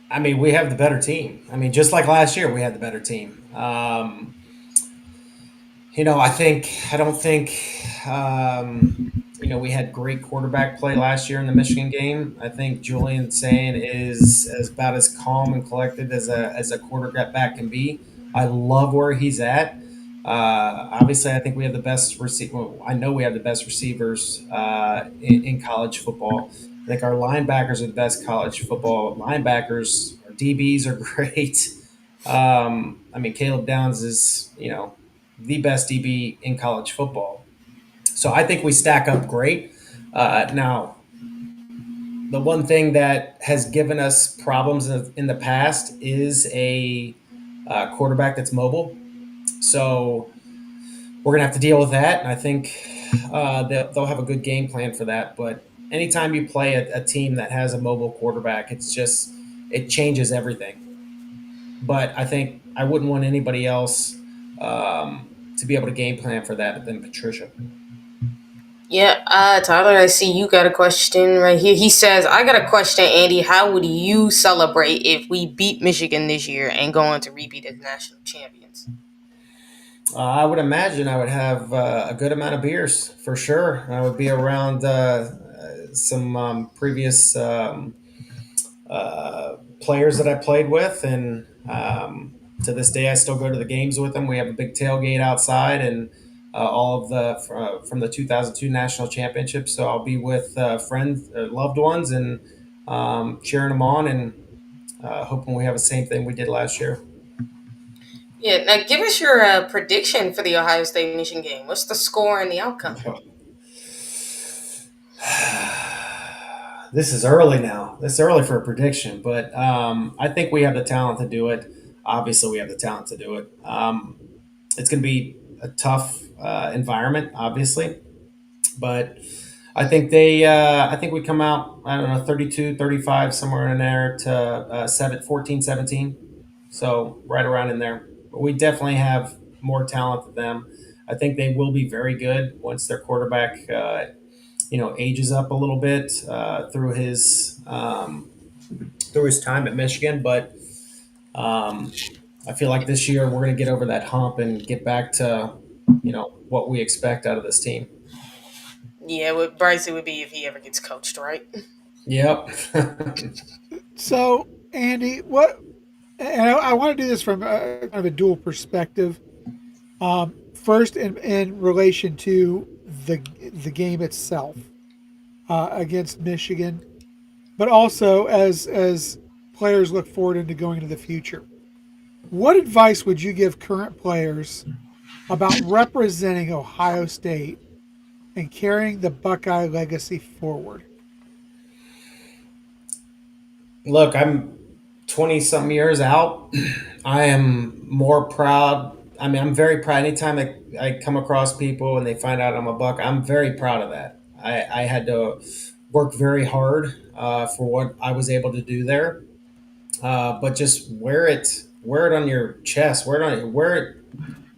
C: I mean, we have the better team. I mean, just like last year, we had the better team. I don't think, we had great quarterback play last year in the Michigan game. I think Julian Sain is about as calm and collected as a quarterback can be. I love where he's at. Obviously, I think we have the best receiver. Well, I know we have the best receivers in college football. I think our linebackers are the best college football linebackers. Our DBs are great. I mean, Caleb Downs is, the best DB in college football. So I think we stack up great. Now, the one thing that has given us problems in the past is a quarterback that's mobile. So we're going to have to deal with that. And I think they'll have a good game plan for that. But anytime you play a team that has a mobile quarterback, it changes everything. But I think I wouldn't want anybody else to be able to game plan for that than Patricia.
B: Yeah, Tyler, I see you got a question right here. He says, I got a question, Andy. How would you celebrate if we beat Michigan this year and go on to repeat as national champions?
C: I would imagine I would have a good amount of beers for sure. I would be around some previous players that I played with, and to this day, I still go to the games with them. We have a big tailgate outside, and all of the from the 2002 national championship. So I'll be with friends, loved ones, and cheering them on, and hoping we have the same thing we did last year.
B: Yeah, now give us your prediction for the Ohio State Michigan game. What's the score and the outcome?
C: This is early now. This is early for a prediction, but I think we have the talent to do it. Obviously, we have the talent to do it. It's going to be a tough environment, obviously, but I think we come out, I don't know, 32, 35, somewhere in there to 14, 17. So right around in there. But we definitely have more talent than them. I think they will be very good once their quarterback, ages up a little bit through his time at Michigan. But I feel like this year we're going to get over that hump and get back to, what we expect out of this team.
B: Yeah, what Bryce it would be if he ever gets coached, right?
C: Yep.
D: So, Andy, what? And I want to do this from kind of a dual perspective. First, in relation to the game itself against Michigan, but also as players look forward into going into the future. What advice would you give current players about representing Ohio State and carrying the Buckeye legacy forward?
C: Look, I'm 20 some years out. I am more proud. I mean, I'm very proud. Anytime I come across people and they find out I'm a Buck, I'm very proud of that. I had to work very hard for what I was able to do there. But just wear it on your chest, wear it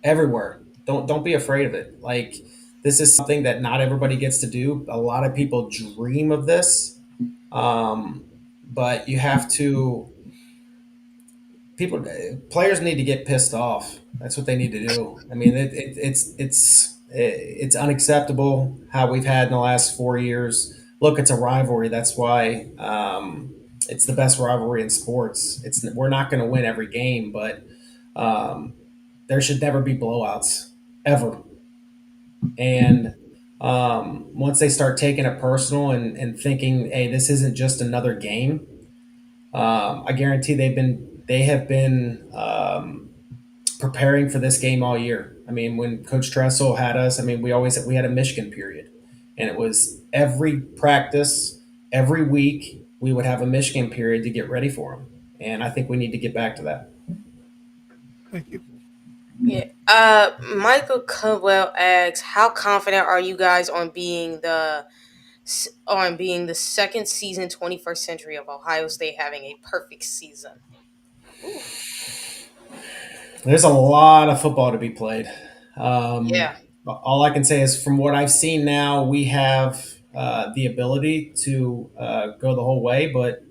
C: everywhere. Don't be afraid of it. Like, this is something that not everybody gets to do. A lot of people dream of this, but you have to. People, players need to get pissed off. That's what they need to do. I mean, it's unacceptable how we've had in the last 4 years. Look, it's a rivalry. That's why it's the best rivalry in sports. We're not going to win every game, but um, there should never be blowouts ever. And once they start taking it personal and thinking, "Hey, this isn't just another game," I guarantee they have been preparing for this game all year. I mean, when Coach Tressel had us, I mean, we had a Michigan period, and it was every practice, every week we would have a Michigan period to get ready for them. And I think we need to get back to that.
D: Thank you.
B: Yeah. Michael Caldwell asks, how confident are you guys on being the on being the second season, 21st century of Ohio State having a perfect season. Ooh,
C: There's a lot of football to be played. Um,
B: yeah.
C: all I can say is, from what I've seen now, we have the ability to go the whole way, but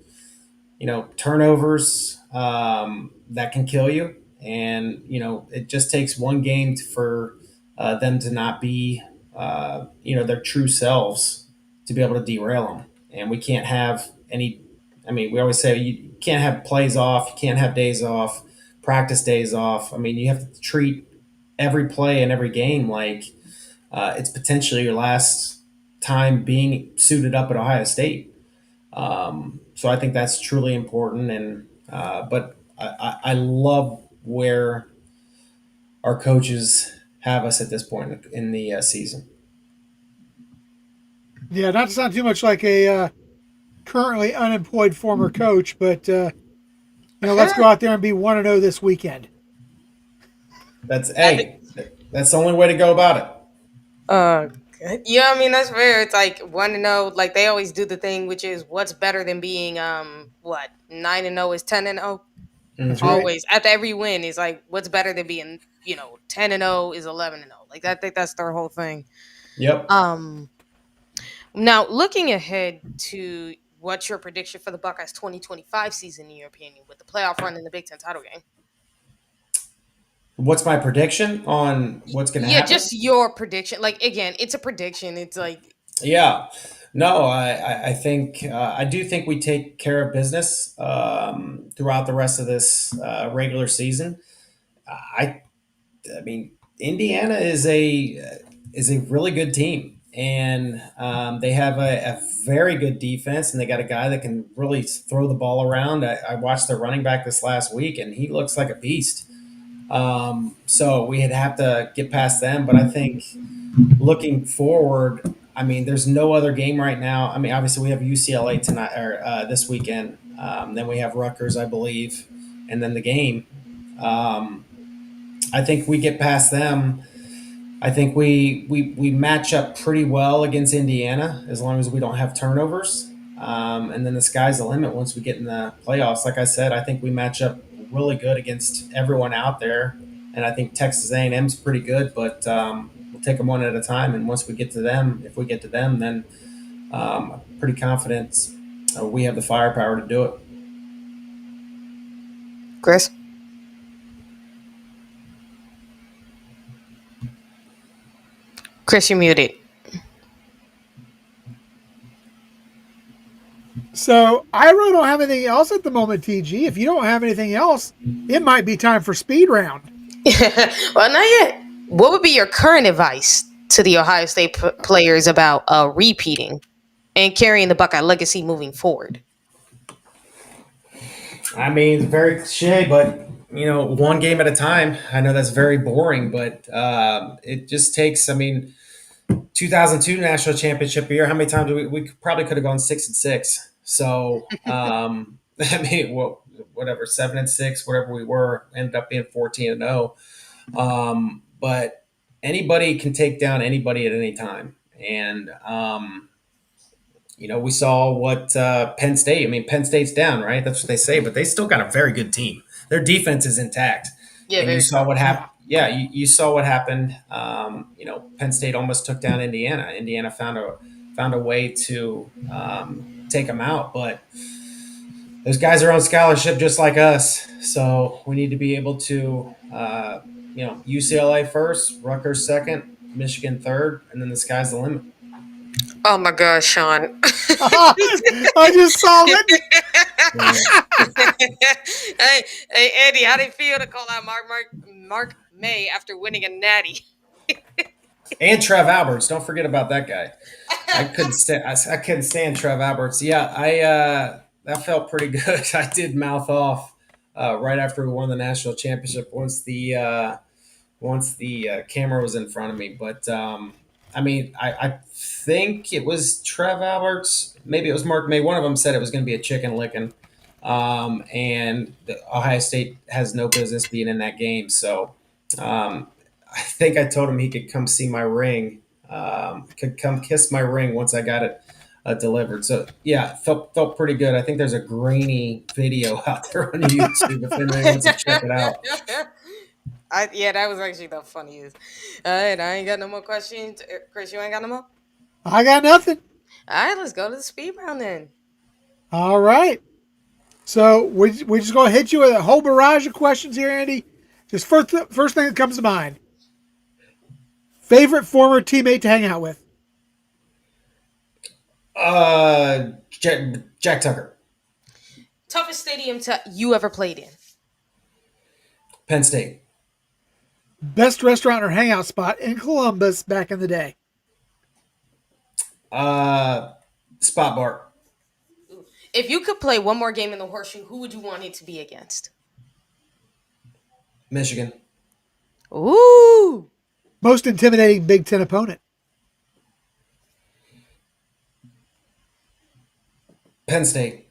C: turnovers that can kill you, and it just takes one game for them to not be their true selves, to be able to derail them. And we can't have any. I mean, we always say you can't have plays off, you can't have days off, practice days off. I mean, you have to treat every play and every game like it's potentially your last time being suited up at Ohio State. So I think that's truly important. And but I love where our coaches have us at this point in the season.
D: Yeah, not to sound too much like a currently unemployed former coach, but let's go out there and be 1-0 this weekend.
C: That's
B: I think.
C: that's the only way to go about it.
B: Uh, yeah, I mean that's fair. It's like 1-0. Like they always do the thing, which is what's better than being 9-0 is 10-0.
D: That's
C: Hmm.
D: right.
B: Always after every win is like what's better than being 10-0 is 11-0. Like I think that's their whole thing.
C: Yep.
B: Um, Now looking ahead to what's your prediction for the Buckeyes 2025 season in your opinion with the playoff run in the Big Ten title game?
C: What's my prediction on what's going to
B: Yeah,
C: happen?
B: just your prediction. Like again, it's a prediction. It's like
C: Yeah. No, I think I do think we take care of business throughout the rest of this regular season. I I mean, Indiana is a really good team, and they have a very good defense, and they got a guy that can really throw the ball around. I watched their running back this last week, and he looks like a beast. So we'd have to get past them, but I think looking forward, I mean, there's no other game right now. I mean, obviously we have UCLA tonight or this weekend. Then we have Rutgers, I believe, and then the game. Um, I think we get past them. I think we match up pretty well against Indiana as long as we don't have turnovers. And then the sky's the limit once we get in the playoffs. Like I said, I think we match up really good against everyone out there, and I think Texas A&M's pretty good. But we'll take them one at a time. And once we get to them, if we get to them, then I'm pretty confident we have the firepower to do it.
B: Chris. Chris, you're muted.
D: So I really don't have anything else at the moment, TG. If you don't have anything else, it might be time for speed round.
B: Well, not yet. What would be your current advice to the Ohio State players about repeating and carrying the Buckeye legacy moving forward?
C: I mean, it's very cliche, but one game at a time. I know that's very boring, but it just takes. I mean, 2002 national championship year. How many times we probably could have gone 6-6. So I mean, whatever, 7-6, whatever we were, ended up being 14-0. But anybody can take down anybody at any time, and we saw what Penn State. I mean, Penn State's down, right? That's what they say, but they still got a very good team. Their defense is intact,
B: Yeah,
C: and you
B: very
C: saw
B: true.
C: what happened.
D: Yeah.
C: Yeah, you saw what happened. Penn State almost took down Indiana. Indiana found a way to take them out, but those guys are on scholarship just like us. So we need to be able to, UCLA first, Rutgers second, Michigan third, and then the sky's the limit.
B: Oh my gosh, Shaun.
D: I just saw it.
B: Hey, Andy, how did it feel to call out Mark May after winning a natty?
C: And Trev Alberts, don't forget about that guy. I couldn't stand Trev Alberts. Yeah, that felt pretty good. I did mouth off right after we won the national championship once the camera was in front of me. But I mean, I think it was Trev Alberts. Maybe it was Mark May. One of them said it was going to be a chicken licking. And Ohio State has no business being in that game. So I think I told him he could come see my ring, could come kiss my ring once I got it delivered. So yeah, felt pretty good. I think there's a grainy video out there on YouTube if anybody wants to check it out.
B: Yeah, that was actually the funniest. All right, I ain't got no more questions. Chris, you ain't got no more?
D: I got nothing.
B: All right, let's go to the speed round then.
D: All right. So we just gonna hit you with a whole barrage of questions here, Andy. Just first thing that comes to mind. Favorite former teammate to hang out with?
C: Jack Tucker,
B: Toughest stadium you ever played in?
C: Penn State,
D: Best restaurant or hangout spot in Columbus back in the day?
C: uh, Spot Bar,
B: If you could play one more game in the horseshoe, who would you want it to be against?
C: Michigan,
B: Ooh,
D: Most intimidating Big Ten opponent?
C: Penn State.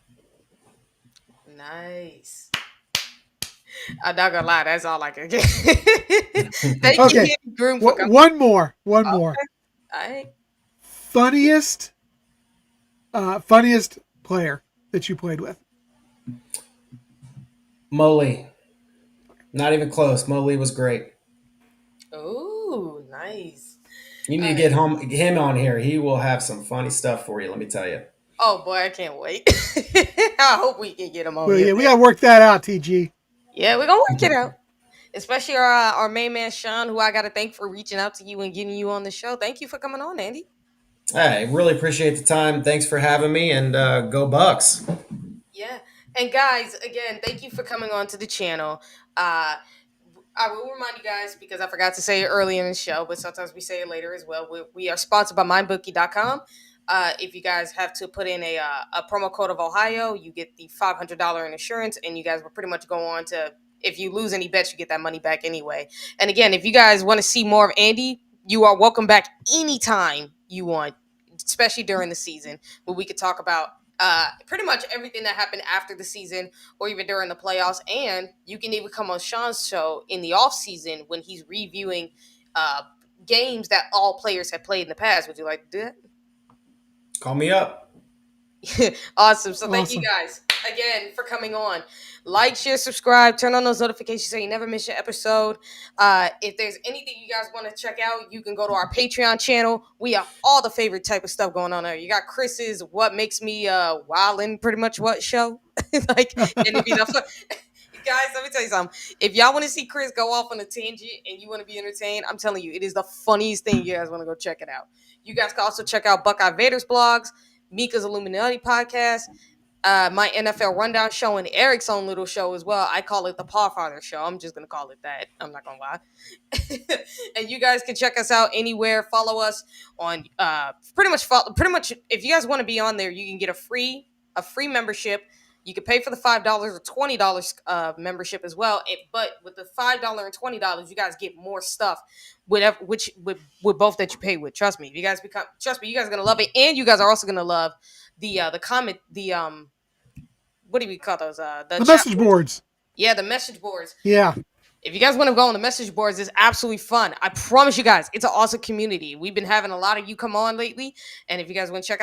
B: nice. I'm not gonna lie, that's all I can get. Thank you,
D: Okay.
B: Groom, for coming.
D: One more. One
B: Okay.
D: more.
B: All right.
D: Funniest, funniest player that you played with?
C: Moly, not even close. Moly was great.
B: Ooh, nice.
C: You need
B: All
C: to
B: right.
C: get him on here. He will have some funny stuff for you. Let me tell you.
B: Oh boy, I can't wait. I hope we can get him on
D: Well,
B: here.
D: yeah, we got to work that out, TG.
B: Yeah, we're gonna work it out. Especially our main man Shaun, who I gotta thank for reaching out to you and getting you on the show. Thank you for coming on, Andy.
C: I really appreciate the time. Thanks for having me, and go Bucks.
B: Yeah. And guys, again, thank you for coming on to the channel. I will remind you guys because I forgot to say it early in the show, but sometimes we say it later as well. We are sponsored by MyBookie.com. If you guys have to put in a promo code of Ohio, you get the $500 in insurance, and you guys will pretty much go on to, if you lose any bets, you get that money back anyway. And again, if you guys want to see more of Andy, you are welcome back anytime you want, especially during the season, where we could talk about pretty much everything that happened after the season or even during the playoffs. And you can even come on Shaun's show in the off season when he's reviewing uh, games that all players have played in the past. Would you like to do that?
C: Call me up.
B: Awesome. So thank you
D: Awesome.
B: guys again for coming on. Like, share, subscribe, turn on those notifications so you never miss an episode. If there's anything you guys want to check out, you can go to our Patreon channel. We have all the favorite type of stuff going on there. You got Chris's What Makes Me Wildin' pretty much what show. Like, and if you know, guys, let me tell you something. If y'all want to see Chris go off on a tangent and you want to be entertained, I'm telling you, it is the funniest thing. You guys want to go check it out. You guys can also check out Buckeye Vader's blogs, Mika's Illuminati podcast, my NFL rundown show, and Eric's own little show as well. I call it the Paw Father Show. I'm just gonna call it that. I'm not gonna lie. And you guys can check us out anywhere. Follow us on pretty much. If you guys want to be on there, you can get a free membership. You can pay for the $5 or $20 membership as well. But with the $5 and $20, you guys get more stuff, whatever with both that you pay with. Trust me, you guys are gonna love it, and you guys are also gonna love the comment what do we call those
D: The
B: chat
D: message
B: boards.
D: boards.
B: Yeah, the message boards.
D: Yeah.
B: If you guys want to go on the message boards, it's absolutely fun. I promise you guys, it's an awesome community. We've been having a lot of you come on lately, and if you guys want to check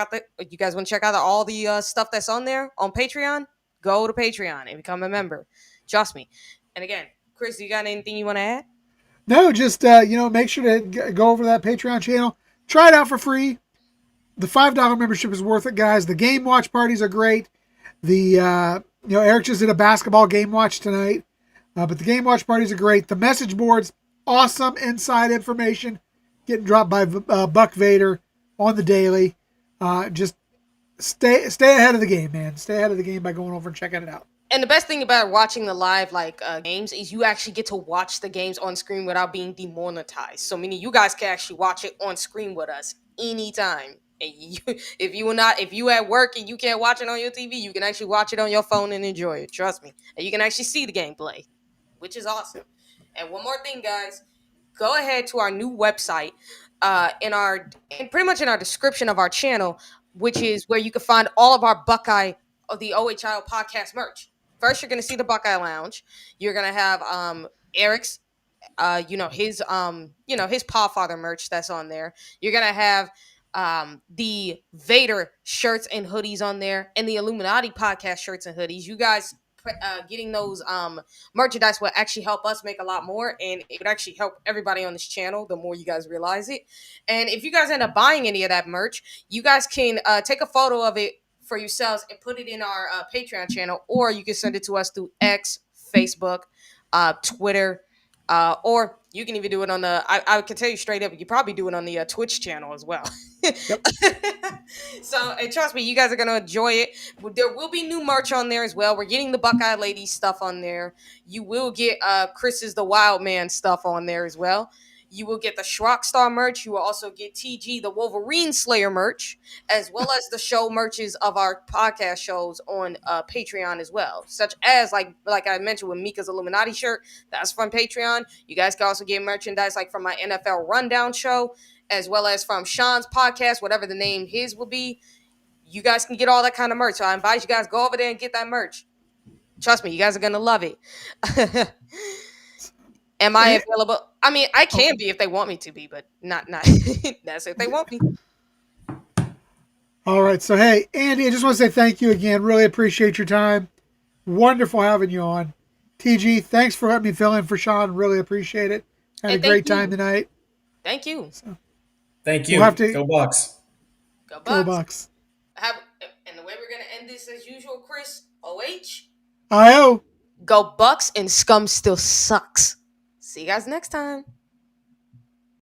B: out all the stuff that's on there on Patreon, go to Patreon and become a member. Trust me. And again, Chris, do you got anything you want to add?
D: No, just make sure to go over to that Patreon channel. Try it out for free. The $5 membership is worth it, guys. The game watch parties are great. The Eric just did a basketball game watch tonight, but the game watch parties are great. The message boards, awesome inside information, getting dropped by Buck Vader on the daily. Just stay ahead of the game, man. Stay ahead of the game by going over and checking it out.
B: And the best thing about watching the live games is you actually get to watch the games on screen without being demonetized. So meaning you guys can actually watch it on screen with us anytime. And if you at work and you can't watch it on your TV, you can actually watch it on your phone and enjoy it. Trust me. And you can actually see the gameplay, which is awesome. And one more thing, guys, go ahead to our new website pretty much in our description of our channel, which is where you can find all of our Buckeye the OHIO podcast merch. First, you're gonna see the Buckeye Lounge. You're gonna have Eric's his Paw Father merch that's on there. You're gonna have the Vader shirts and hoodies on there, and the Illuminati podcast shirts and hoodies. You guys getting those merchandise will actually help us make a lot more, and it would actually help everybody on this channel the more you guys realize it. And if you guys end up buying any of that merch, you guys can take a photo of it for yourselves and put it in our Patreon channel, or you can send it to us through X, Facebook, Twitter, or you can even do it on the. I can tell you straight up, you probably do it on the Twitch channel as well.
D: Yep.
B: So, and trust me, you guys are gonna enjoy it. There will be new merch on there as well. We're getting the Buckeye Ladies stuff on there. You will get Chris's the Wild Man stuff on there as well. You will get the Shrockstar merch. You will also get TG the Wolverine Slayer merch, as well as the show merches of our podcast shows on Patreon as well, such as like I mentioned with Mika's Illuminati shirt. That's from Patreon. You guys can also get merchandise like from my NFL Rundown show, as well as from Shaun's podcast, whatever the name his will be. You guys can get all that kind of merch. So I invite you guys, go over there and get that merch. Trust me, you guys are gonna love it. Am I available? I mean, I can be if they want me to be, but not. That's if they want me.
D: All right. So, hey, Andy, I just want to say thank you again. Really appreciate your time. Wonderful having you on. TG, thanks for letting me fill in for Shaun. Really appreciate it. Had
B: And
D: a great
B: thank you.
D: time tonight.
B: Thank you.
C: Thank you.
D: We'll have to-
C: Go Bucks.
B: Go Bucks.
D: Go Bucks.
B: And the way we're gonna end this as usual, Chris. OH.
D: IO.
B: Go Bucks, and scum still sucks. See you guys next time.